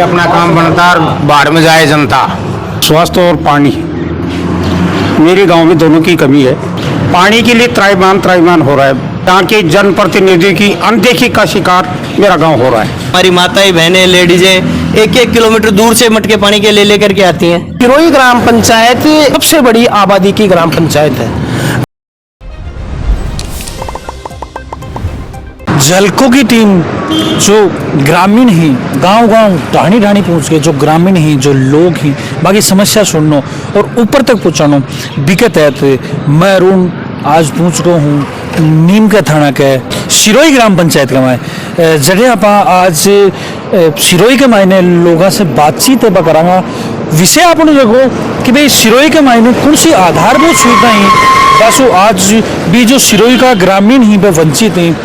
अपना काम बनता और बाढ़ में जाए जनता। स्वास्थ्य और पानी, मेरे गांव में दोनों की कमी है। पानी के लिए त्राहिमाम हो रहा है। यहाँ के जनप्रतिनिधि की अनदेखी का शिकार मेरा गांव हो रहा है। हमारी माताएं बहनें लेडीजें 1-1 किलोमीटर दूर से मटके पानी के ले लेकर के आती हैं। सिरोही ग्राम पंचायत सबसे बड़ी आबादी की ग्राम पंचायत है। जलको की टीम जो ग्रामीण ही गांव-गांव ढाणी पहुंच के जो ग्रामीण ही जो लोग ही बाकी समस्या सुननो और ऊपर तक पहुंचानो बिकत है। मैं अरुण आज पहुंच चुका हूँ नीम का थाना के सिरोही ग्राम पंचायत का मैं जगह आप आज सिरोही के मायने लोगों से बातचीत करांगा। विषय आपने देखो कि भाई सिरोही के मायने कौन सी आधारभूत सुविधाएं बस आज भी जो सिरोही का ग्रामीण ही पे वंचित हैं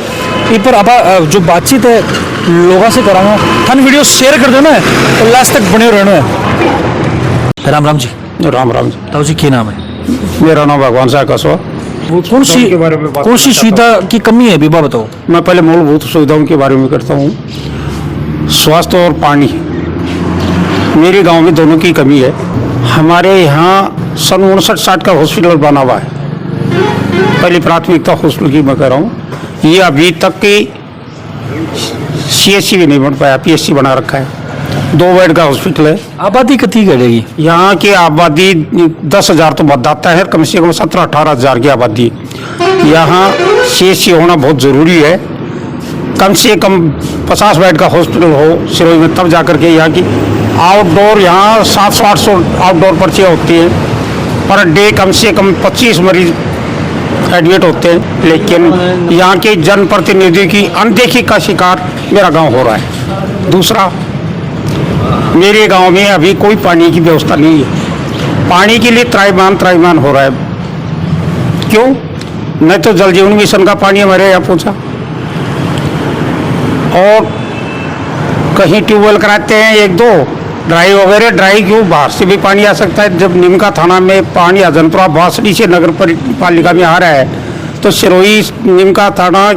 इन पर आप जो बातचीत है लोगों से करांगा। थान वीडियो शेयर कर देना है और लास्ट तक बने रहना है। राम राम जी। राम राम जी। ताऊ जी क्या नाम है? मेरा नाम भगवान साह कसवा। कौन सी सुविधा की कमी है बीबा बताओ। मैं पहले मूलभूत सुविधाओं के बारे में करता हूँ। स्वास्थ्य और पानी, मेरे गांव में दोनों की कमी है। हमारे यहाँ सन 59-60 का हॉस्पिटल बना हुआ है। पहली प्राथमिकता हॉस्पिटल की मैं कह रहा हूँ। ये अभी तक की CHC भी नहीं बन पाया, PSC बना रखा है। 2 बेड का हॉस्पिटल है। आबादी कितनी करेगी? यहाँ की आबादी 10,000 तो बताता है, कम से कम 17-18 हज़ार की आबादी। यहाँ CHC होना बहुत ज़रूरी है। कम से कम 50 बेड का हॉस्पिटल हो सिरोही में, तब जाकर के यहाँ की आउटडोर यहाँ 700-800 आउटडोर पर्चियाँ होती हैं। पर डे कम से कम 25 मरीज एडमिट होते हैं। लेकिन यहाँ के जनप्रतिनिधि की अनदेखी का शिकार मेरा गांव हो रहा है। दूसरा, मेरे गांव में अभी कोई पानी की व्यवस्था नहीं है। पानी के लिए त्राहिमाम हो रहा है। क्यों? नहीं तो जल जीवन मिशन का पानी हमारे यहाँ पहुँचा, और कहीं ट्यूबवेल कराते हैं 1-2 ड्राई वगैरह। ड्राई क्यों, बाहर से भी पानी आ सकता है। जब नीम का थाना में पानी अजनपुरा बांसडी से नगर पालिका में आ रहा है, तो सिरोही नीम का थाना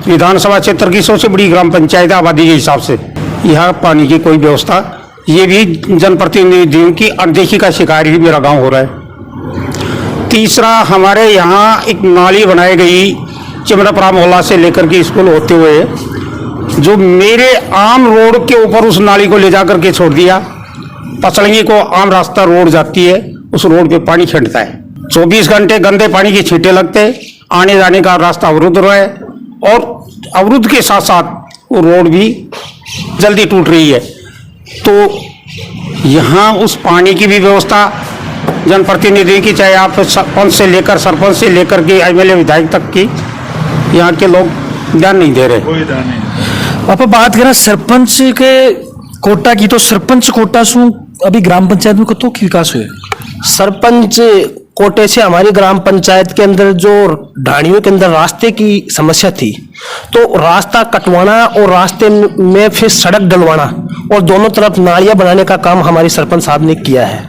विधानसभा क्षेत्र की सबसे बड़ी ग्राम पंचायत आबादी के हिसाब से। यहाँ पानी की कोई व्यवस्था, ये भी जनप्रतिनिधियों की अनदेखी का शिकार ही मेरा गांव हो रहा है। तीसरा, हमारे यहाँ एक नाली बनाई गई चिमरापुरा मोहल्ला से लेकर के स्कूल होते हुए, जो मेरे आम रोड के ऊपर उस नाली को ले जाकर के छोड़ दिया। पसलंगी को आम रास्ता रोड जाती है, उस रोड पे पानी छिड़ता है। 24 घंटे गंदे पानी के छींटे लगते, आने जाने का रास्ता अवरुद्ध रहे, और अवरुद्ध के साथ साथ वो रोड भी जल्दी टूट रही है। तो यहाँ उस पानी की भी व्यवस्था जनप्रतिनिधि की, चाहे आप पंच से लेकर सरपंच से लेकर के MLA विधायक तक की, यहाँ के लोग ध्यान नहीं दे रहे। आप बात करें सरपंच के कोटा की, तो सरपंच कोटा से अभी ग्राम पंचायत में कतो की विकास हुए? सरपंच कोटे से हमारी ग्राम पंचायत के अंदर जो ढाणियों के अंदर रास्ते की समस्या थी, तो रास्ता कटवाना और रास्ते में फिर सड़क डलवाना और दोनों तरफ नालियां बनाने का काम हमारी सरपंच साहब ने किया है।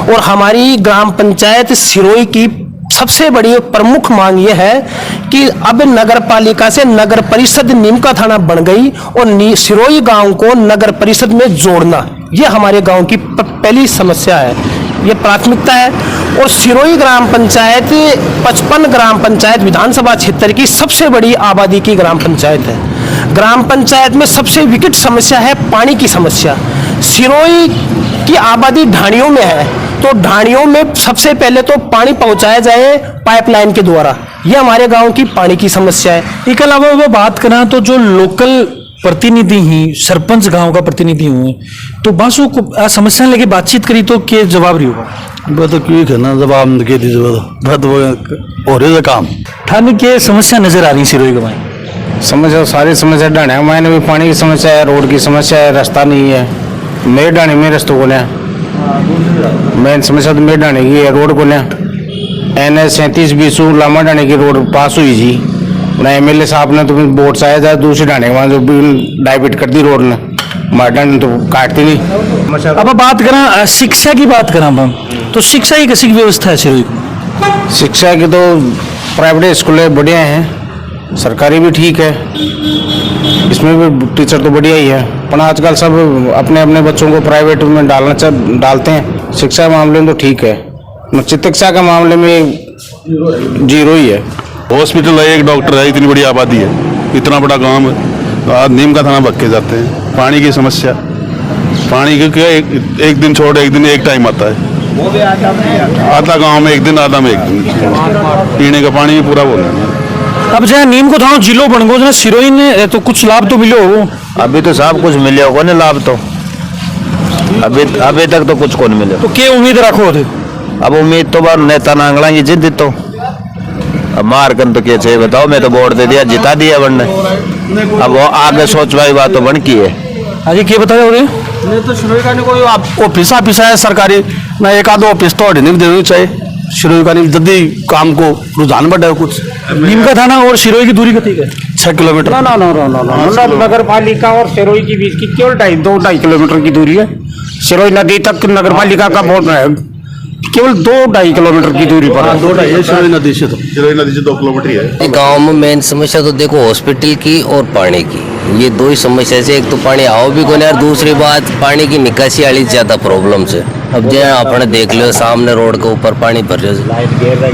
और हमारी ग्राम पंचायत सिरोही की सबसे बड़ी प्रमुख मांग यह है कि अब नगर पालिका से नगर परिषद नीम का थाना बन गई, और सिरोही गांव को नगर परिषद में जोड़ना, यह हमारे गांव की पहली समस्या है, यह प्राथमिकता है। और सिरोही ग्राम पंचायत 55 ग्राम पंचायत विधानसभा क्षेत्र की सबसे बड़ी आबादी की ग्राम पंचायत है। ग्राम पंचायत में सबसे विकट समस्या है पानी की समस्या। सिरोही की आबादी ढाणियों में है, तो ढाणियों में सबसे पहले तो पानी पहुंचाया जाए पाइपलाइन के द्वारा, यह हमारे गांव की पानी की समस्या है। इसके अलावा वो बात करें तो जो लोकल प्रतिनिधि ही सरपंच गांव का प्रतिनिधि हुए, तो बस वो समस्या लेके बातचीत करी तो क्या जवाब रही होगा? वो तो क्यों करना जवाब के दीजिए, हो रहे काम थाने के समस्या नजर आ रही सिरोही गांव? समस्या सारी समस्या ढाणे मायने भी पानी की समस्या है, रोड की समस्या है, रास्ता नहीं है। मेरे ढाणे में रस्तों को लें, मेन समस्या तो मेरे ढाणे की है, रोड को लें। NH 37-20 लामा ढाणे की रोड पास हुई जी, MLA साहब ने तो बोर्ड से आया था दूसरे ढाणे के वहाँ जो डाइवर्ट कर दी रोड ने, हमारे तो काटती नहीं। अब बात करें शिक्षा की, बात करें हम, तो शिक्षा की कैसी व्यवस्था है सिरोही में? शिक्षा की तो प्राइवेट स्कूल बढ़िया हैं, सरकारी भी ठीक है, इसमें भी टीचर तो बढ़िया ही है। अपना आजकल सब अपने अपने बच्चों को प्राइवेट में डालते हैं। शिक्षा के मामले में तो ठीक है, चिकित्सा के मामले में जीरो ही है। हॉस्पिटल है, एक डॉक्टर है, इतनी बड़ी आबादी है, इतना बड़ा गांव है, तो आज नीम का थाना भग के जाते हैं। पानी की समस्या, पानी की क्या एक दिन छोड़ एक दिन एक टाइम आता है, आधा गांव में एक दिन, आधा में एक दिन, पीने का पानी भी पूरा बोल रहे हैं। अब जहाँ नीम को थाना जिलो बन गो सिरोही ने तो कुछ लाभ तो मिले हो? अभी तो सब कुछ मिले होगा ना लाभ तो, अभी तक तो कुछ को नहीं मिले। तो क्या उम्मीद रखो थे? अब उम्मीद तो बार नेता नांगला की जिद तो अब मार कर तो क्या चाहिए बताओ, मैं तो वोट दे दिया, जिता दिया बनने, अब वो आगे सोचवाई बात तो बन की है। अजी क्या बता रहे हो? तो शुरू का नहीं कोई ऑफिस है सरकारी ना, एक आधो ऑफिस तो नहीं देनी चाहिए शुरू का नहीं, जल्दी काम को रुझान बढ़ा है कुछ। नीम का थाना और सिरोही की दूरी कितनी है? 6 किलोमीटर। ना मतलब नगर पालिका और सिरोही के बीच की केवल 2.5 किलोमीटर की दूरी है। सिरोही नदी तक नगर पालिका का बोर्ड है, केवल 2.5 किलोमीटर की दूरी पर है। 2.5 नदी से तो चिरई नदी से 2 किलोमीटर ही है। गांव में मेन समस्या तो देखो हॉस्पिटल की और पानी की, ये दो ही समस्या से। एक तो पानी आओ भी को नहीं, और दूसरी बात पानी की निकासी वाली ज्यादा प्रॉब्लम से। अब जो आपने देख लो सामने रोड के ऊपर पानी भर रहा,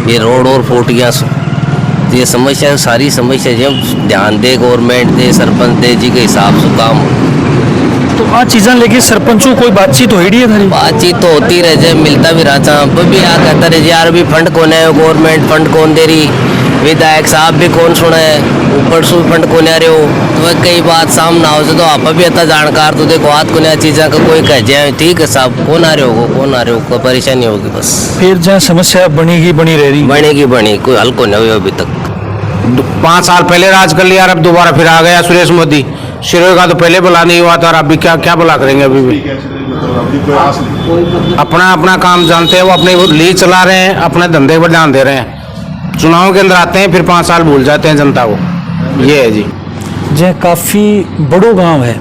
ये रोड और फूट गया, तो ये समस्या सारी समस्या जब ध्यान दे गवर्नमेंट दे, सरपंच दे जी के हिसाब से काम। तो आज चीज़ें लेके सरपंचों कोई बातचीत हो रही है थारी? बातचीत तो होती रहे, जब मिलता भी रहता अब भी आ कहता रहे यार अभी फंड कौन है, गवर्नमेंट फंड कौन दे रही, विधायक साहब भी कौन सुना है, ऊपर से फंड कौन आ रहे हो, तो कई बात सामने आओ से तो आप भी आता जानकार तो देखो हाथ को नया चीज़ें का कोई कह जाए ठीक है साहब कौन आ रहे हो, कौन आ रहे हो, कोई परेशानी होगी बस। फिर जहाँ समस्या बनेगी बनी रह रही, बनी कोई हल को नहीं हुई अभी तक। 5 साल पहले राज कर लिया, अब दोबारा फिर आ गया सुरेश मोदी। सिरोही का तो पहले बुला नहीं हुआ था, और अभी क्या बुला करेंगे? अभी भी अपना अपना काम जानते हैं, वो अपने लिए चला रहे हैं, अपने धंधे पर ध्यान दे रहे हैं। चुनाव के अंदर आते हैं, फिर 5 साल भूल जाते हैं जनता को। ये है जी। जहाँ काफी बड़ो गांव है,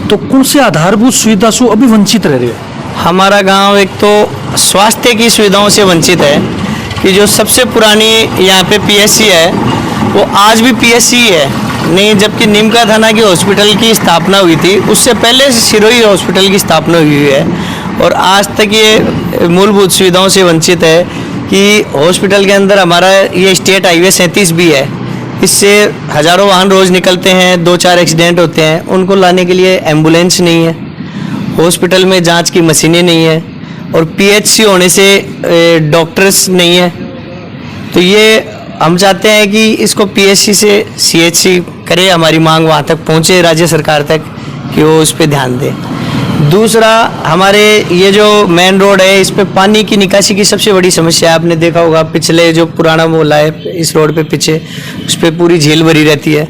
तो कौन से आधारभूत सुविधा से अभी वंचित रह रहे हो? हमारा गांव एक तो स्वास्थ्य की सुविधाओं से वंचित है, कि जो सबसे पुरानी यहाँ पे पीएससी है वो आज भी पीएससी है नहीं, जबकि नीमका थाना की हॉस्पिटल की स्थापना हुई थी उससे पहले सिरोही हॉस्पिटल की स्थापना हुई है, और आज तक ये मूलभूत सुविधाओं से वंचित है। कि हॉस्पिटल के अंदर हमारा ये स्टेट हाईवे 37 भी है, इससे हज़ारों वाहन रोज़ निकलते हैं, 2-4 एक्सीडेंट होते हैं, उनको लाने के लिए एम्बुलेंस नहीं है, हॉस्पिटल में जांच की मशीनें नहीं है, और पीएचसी होने से डॉक्टर्स नहीं है। तो ये हम चाहते हैं कि इसको पीएचसी से सीएचसी करे, हमारी मांग वहाँ तक पहुँचे राज्य सरकार तक कि वो उस पर ध्यान दे। दूसरा, हमारे ये जो मेन रोड है इस पे पानी की निकासी की सबसे बड़ी समस्या है। आपने देखा होगा पिछले जो पुराना मोहल्ला है इस रोड पे पीछे, उस पर पूरी झील भरी रहती है,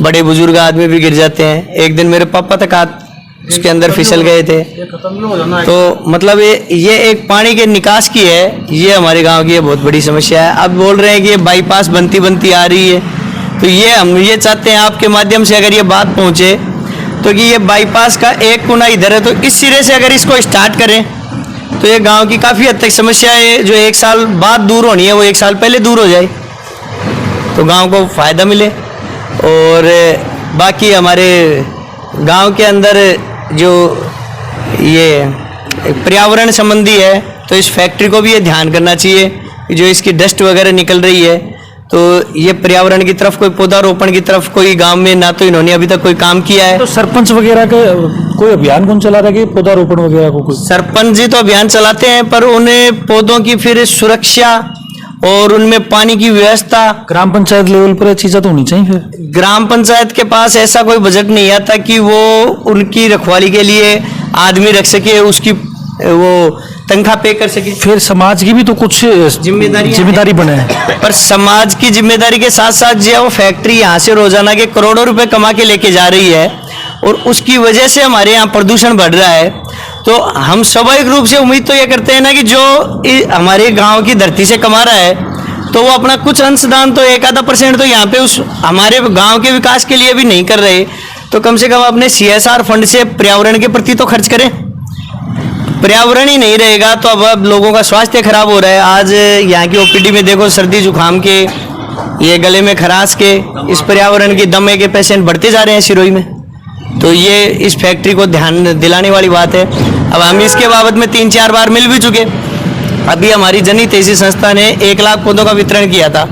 बड़े बुजुर्ग आदमी भी गिर जाते हैं। एक दिन मेरे पापा तक हाथ उसके अंदर फिसल गए थे। तो मतलब ये एक पानी के निकास की है, ये हमारे गांव की बहुत बड़ी समस्या है। अब बोल रहे हैं कि ये बाईपास बनती आ रही है, तो ये हम ये चाहते हैं आपके माध्यम से अगर ये बात पहुंचे तो कि ये बाईपास का एक कोना इधर है, तो इस सिरे से अगर इसको स्टार्ट करें तो ये गांव की काफ़ी हद तक समस्या है जो 1 साल बाद दूर होनी है वो 1 साल पहले दूर हो जाए, तो गांव को फ़ायदा मिले। और बाकी हमारे गांव के अंदर जो ये पर्यावरण संबंधी है, तो इस फैक्ट्री को भी ये ध्यान करना चाहिए कि जो इसकी डस्ट वगैरह निकल रही है, तो ये पर्यावरण की तरफ कोई पौधारोपण की तरफ कोई गांव में ना तो इन्होंने अभी तक कोई काम किया है। तो सरपंच वगैरह का कोई अभियान कौन चला रहा है कि पौधारोपण वगैरह को? कोई सरपंच जी तो अभियान चलाते हैं, पर उन्हें पौधों की फिर सुरक्षा और उनमें पानी की व्यवस्था ग्राम पंचायत लेवल पर चीज़ें तो होनी चाहिए। फिर ग्राम पंचायत के पास ऐसा कोई बजट नहीं आता कि वो उनकी रखवाली के लिए आदमी रख सके, उसकी वो तनख्वाह पे कर सके। फिर समाज की भी तो कुछ जिम्मेदारी बने है। पर समाज की जिम्मेदारी के साथ साथ जो है वो फैक्ट्री यहाँ से रोजाना के करोड़ों रुपए कमा के लेके जा रही है, और उसकी वजह से हमारे यहाँ प्रदूषण बढ़ रहा है। तो हम स्वाभाविक रूप से उम्मीद तो ये करते हैं ना कि जो हमारे गांव की धरती से कमा रहा है तो वो अपना कुछ अंशदान तो 1-आधा% तो यहाँ पे उस हमारे गांव के विकास के लिए भी नहीं कर रहे, तो कम से कम अपने CSR फंड से पर्यावरण के प्रति तो खर्च करें। पर्यावरण ही नहीं रहेगा तो अब लोगों का स्वास्थ्य खराब हो रहा है। आज यहाँ की OPD में देखो, सर्दी जुकाम के, ये गले में खराश के, इस पर्यावरण की दमे के पेशेंट बढ़ते जा रहे हैं सिरोही में। तो ये इस फैक्ट्री को ध्यान दिलाने वाली बात है। अब हम इसके बाबत में 3-4 बार मिल भी चुके। अभी हमारी जनहित संस्था ने 1 लाख पौधों का वितरण किया था,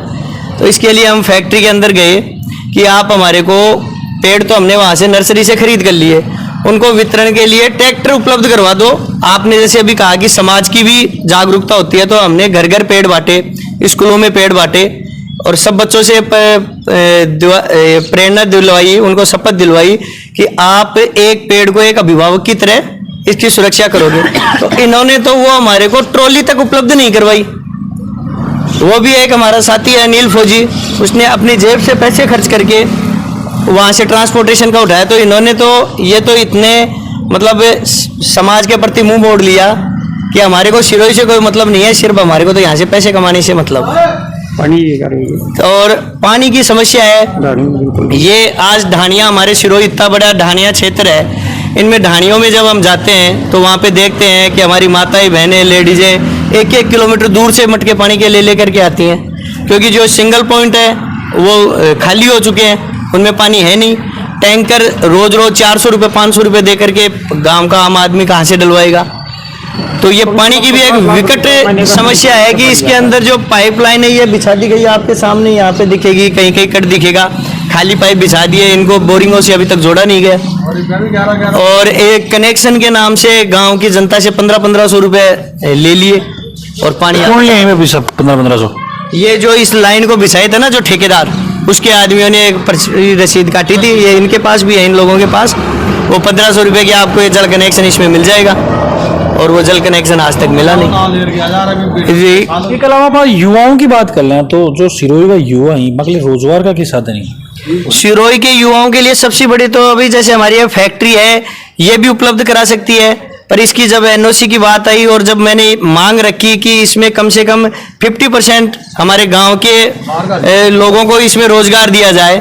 तो इसके लिए हम फैक्ट्री के अंदर गए कि आप हमारे को पेड़ तो हमने वहाँ से नर्सरी से खरीद कर लिए, उनको वितरण के लिए ट्रैक्टर उपलब्ध करवा दो। आपने जैसे अभी कहा कि समाज की भी जागरूकता होती है, तो हमने घर घर पेड़ बांटे, स्कूलों में पेड़ बांटे और सब बच्चों से प्रेरणा दिलवाई, उनको शपथ दिलवाई कि आप एक पेड़ को एक अभिभावक की तरह इसकी सुरक्षा करोगे। तो इन्होंने तो वो हमारे को ट्रॉली तक उपलब्ध नहीं करवाई। वो भी एक हमारा साथी है अनिल फौजी, उसने अपनी जेब से पैसे खर्च करके वहाँ से ट्रांसपोर्टेशन का उठाया। तो इन्होंने तो ये तो इतने मतलब समाज के प्रति मुंह मोड़ लिया कि हमारे को सिरोही से कोई मतलब नहीं है, सिर्फ हमारे को तो यहाँ से पैसे कमाने से मतलब है। और पानी की समस्या है। ये आज ढानिया, हमारे सिरोही इतना बड़ा ढानिया क्षेत्र है, इनमें ढानियों में जब हम जाते हैं तो वहाँ पे देखते हैं कि हमारी माताएं बहनें लेडीजें 1-1 किलोमीटर दूर से मटके पानी के ले करके आती हैं, क्योंकि जो सिंगल पॉइंट है वो खाली हो चुके हैं, उनमें पानी है नहीं। टैंकर रोज 400 रुपये 500 रुपये दे करके गांव का आम आदमी कहाँ से डलवाएगा। तो ये पानी की भी एक विकट समस्या है कि इसके अंदर जो पाइपलाइन है ये बिछा दी गई है आपके सामने, यहाँ पे दिखेगी, कहीं कहीं कट दिखेगा, खाली पाइप बिछा दिए, इनको बोरिंगों से अभी तक जोड़ा नहीं गया। और एक कनेक्शन के नाम से गांव की जनता से 1500 रुपये ले लिए और पानी कौन ले में भी सब 1500? ये जो इस लाइन को बिछाए थे ना जो ठेकेदार, उसके आदमियों ने एक पर्ची रसीद काटी थी, ये इनके पास भी है, इन लोगों के पास। वो 1500 रुपये की आपको ये जल कनेक्शन इसमें मिल जाएगा, और वो जल कनेक्शन आज तक मिला नहीं। इसके अलावा आप युवाओं की बात कर लें तो जो सिरोही का युवा है बाकी रोजगार का किस साधन है? सिरोही के युवाओं के लिए सबसे बड़ी तो अभी जैसे हमारी ये फैक्ट्री है ये भी उपलब्ध करा सकती है, पर इसकी जब एनओसी की बात आई और जब मैंने मांग रखी कि इसमें कम से कम 50% हमारे गांव के लोगों को इसमें रोजगार दिया जाए,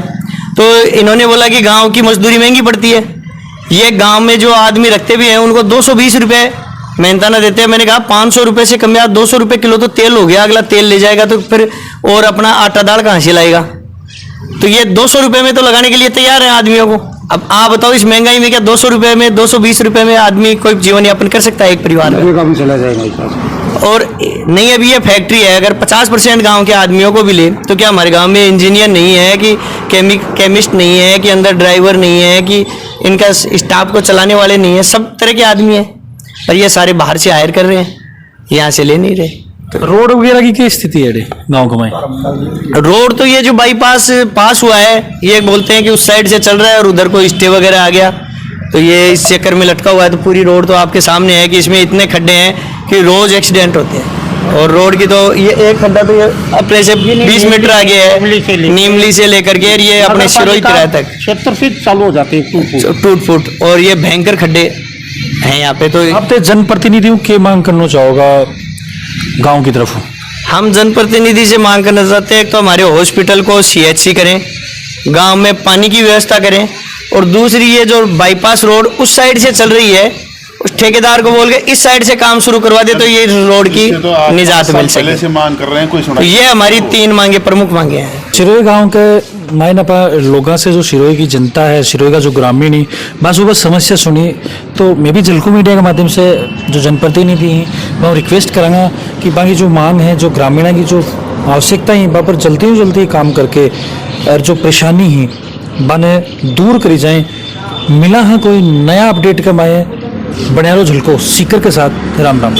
तो इन्होंने बोला कि गांव की मजदूरी महंगी पड़ती है, ये गांव में जो आदमी रखते भी हैं उनको 220 रुपये मेहनताना देते हैं। मैंने कहा 500 रुपये से कम या 200 रुपये किलो तो तेल हो गया, अगला तेल ले जाएगा तो फिर और अपना आटा दाल कहाँ से लाएगा। तो ये 200 रुपये में तो लगाने के लिए तैयार है आदमियों को। अब आप बताओ इस महंगाई में क्या 200 रुपये में 220 रुपये में आदमी कोई जीवन यापन कर सकता है एक परिवार में? चला जाएगा। और नहीं, अभी ये फैक्ट्री है, अगर 50% गांव के आदमियों को भी ले तो क्या हमारे गांव में इंजीनियर नहीं है कि केमिस्ट नहीं है कि अंदर ड्राइवर नहीं है कि इनका स्टाफ को चलाने वाले नहीं है, सब तरह के आदमी हैं, पर ये सारे बाहर से हायर कर रहे हैं, यहाँ से ले नहीं रहे। रोड वगैरह की क्या स्थिति है गाँव को में? रोड तो ये जो बाईपास पास हुआ है ये बोलते हैं कि उस साइड से चल रहा है और उधर को स्टे वगैरह आ गया, तो ये इस चक्कर में लटका हुआ है। तो पूरी रोड तो आपके सामने है कि इसमें इतने खड्डे हैं कि रोज एक्सीडेंट होते हैं। और रोड की तो ये एक खड्डा तो ये अपने से 20 मीटर आगे है, नीमली से लेकर के ये अपने सिरोही किराए तक 70 फीट चालू हो जाते हैं टूट फूट, और ये भयंकर खड्डे हैं यहाँ पे। तो आप जनप्रतिनिधियों की मांग करना चाहोगा गांव की तरफ? हम जनप्रतिनिधि से मांग करना चाहते हैं, तो हमारे हॉस्पिटल को CHC करें, गांव में पानी की व्यवस्था करें, और दूसरी ये जो बाईपास रोड उस साइड से चल रही है उस ठेकेदार को बोल के इस साइड से काम शुरू करवा दे, तो ये रोड की निजात मिल सके। से मांग कर रहे हैं, कोई सुना? तो ये हमारी 3 मांगे, प्रमुख मांगे हैं। सिरोही गांव के मायनपा लोगों से जो सिरोही की जनता है, सिरोही का जो ग्रामीण ही बस वो बस समस्या सुनी, तो मैं भी जलको मीडिया के माध्यम से जो जनप्रतिनिधि हैं मैं रिक्वेस्ट करांगा कि बाकी जो मांग है, जो ग्रामीण की जो आवश्यकता है वहाँ पर जल्दी काम करके और जो परेशानी है बने दूर करी जाए। मिला है कोई नया अपडेट का मैं बनियारो झलको सीकर के साथ। राम राम।